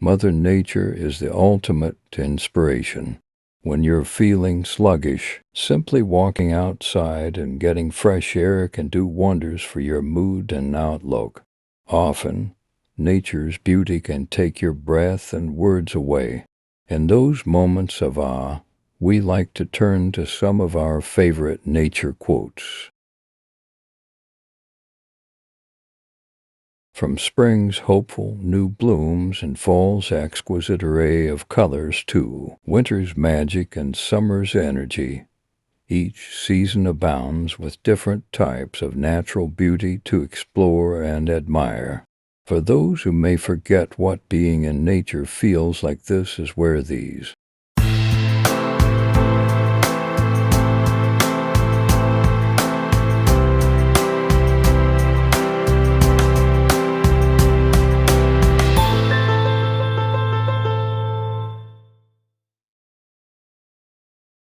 Mother Nature is the ultimate inspiration. When you're feeling sluggish, simply walking outside and getting fresh air can do wonders for your mood and outlook. Often, nature's beauty can take your breath and words away. In those moments of awe, we like to turn to some of our favorite nature quotes. From spring's hopeful new blooms and fall's exquisite array of colors to winter's magic and summer's energy, each season abounds with different types of natural beauty to explore and admire. For those who may forget what being in nature feels like, this is where these